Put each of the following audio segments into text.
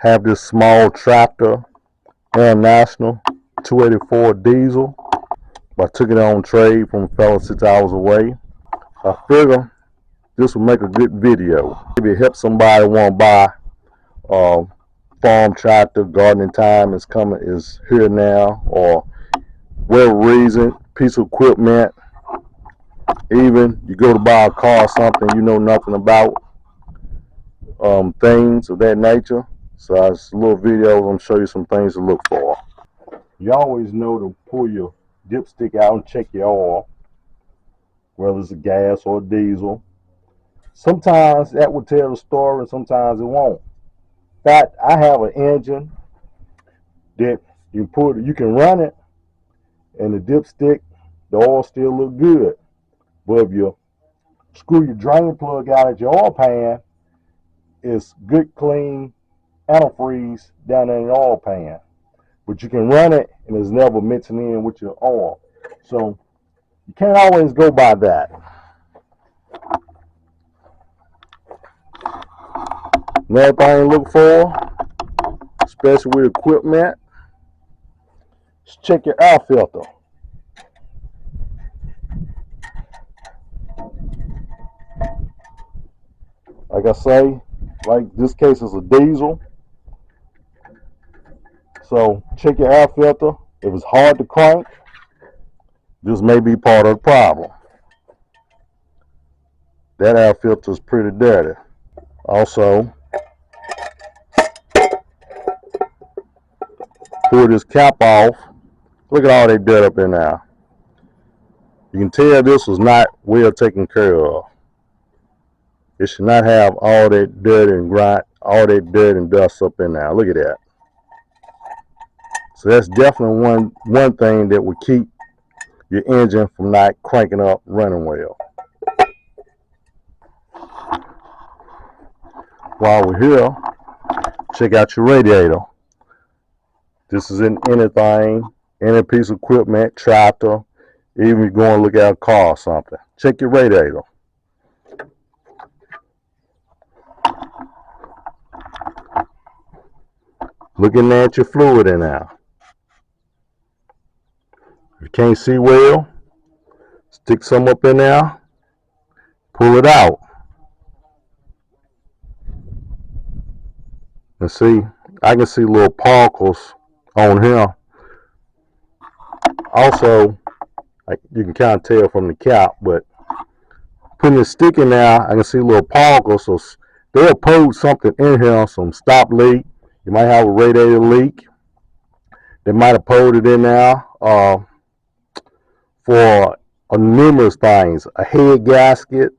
Have this small tractor, International 284 diesel. I took it on trade from a fellow 6 hours away. I figure this will make a good video. Maybe help somebody want to buy a farm tractor. Gardening time is here now, or whatever reason, piece of equipment. Even you go to buy a car or something you know nothing about, things of that nature. So it's a little video. I'm gonna show you some things to look for. You always know to pull your dipstick out and check your oil, whether it's a gas or a diesel. Sometimes that will tell the story, and sometimes it won't. In fact, I have an engine that you can run it, and the dipstick, the oil still look good. But if you screw your drain plug out at your oil pan, it's good, clean antifreeze down in the oil pan. But you can run it, and it's never mixing in with your oil. So you can't always go by that. Another thing to look for, especially with equipment, is check your air filter. Like I say, like this case is a diesel. So check your air filter. If it's hard to crank, this may be part of the problem. That air filter is pretty dirty. Also, pull this cap off. Look at all that dirt up in there. You can tell this was not well taken care of. It should not have all that dirt and grind, all that dirt and dust up in there. Look at that. So that's definitely one thing that would keep your engine from not cranking up, running well. While we're here, check out your radiator. This is in anything, any piece of equipment, tractor, even if you're going to look at a car or something. Check your radiator. Looking at your fluid in there. If you can't see well, stick some up in there, pull it out. And see, I can see little particles on here. Also, you can kind of tell from the cap, but putting the stick in there, I can see little particles. So they'll pose something in here, some stop leak. You might have a radiator leak. They might have pulled it in there for numerous things. A head gasket,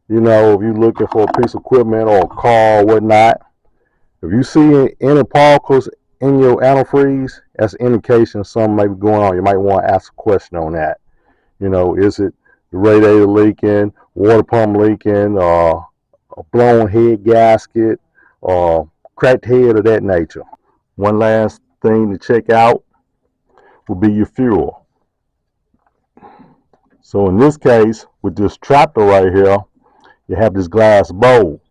you know, if you're looking for a piece of equipment or a car or whatnot. If you see any particles in your antifreeze, that's an indication something may be going on. You might want to ask a question on that. You know, is it the radiator leaking, water pump leaking, a blown head gasket, or cracked head of that nature. One last thing to check out will be your fuel. So in this case, with this tractor right here, you have this glass bowl.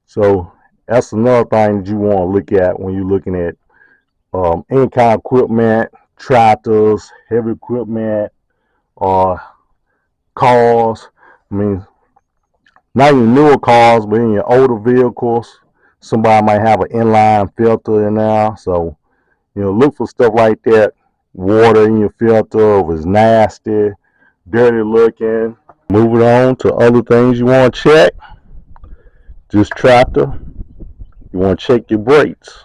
So that's another thing that you want to look at when you're looking at any kind of equipment, tractors, heavy equipment, or cars. I mean, not even newer cars, but in your older vehicles, somebody might have an inline filter in there. So, you know, look for stuff like that. Water in your filter, if it's nasty, dirty looking. Moving on to other things you want to check. This tractor, you want to check your brakes.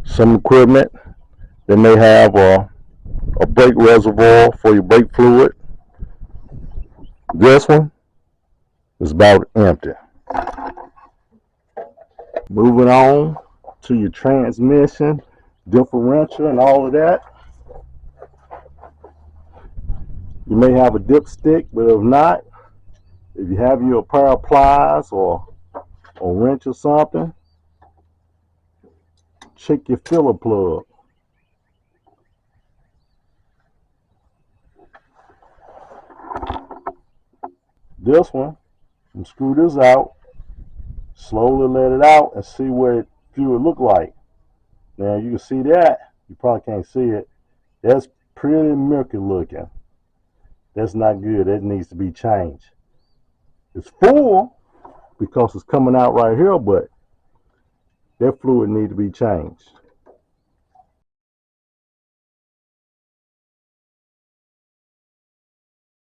Some equipment, they may have a brake reservoir for your brake fluid. This one is about empty. Moving on to your transmission, differential, and all of that. You may have a dipstick, but if not, if you have your pair of pliers or a wrench or something, check your filler plug. this one and screw this out, slowly let it out and see what fluid look like. Now you can see that. You probably can't see it. That's pretty milky looking. That's not good. That needs to be changed. It's full because it's coming out right here, but that fluid needs to be changed.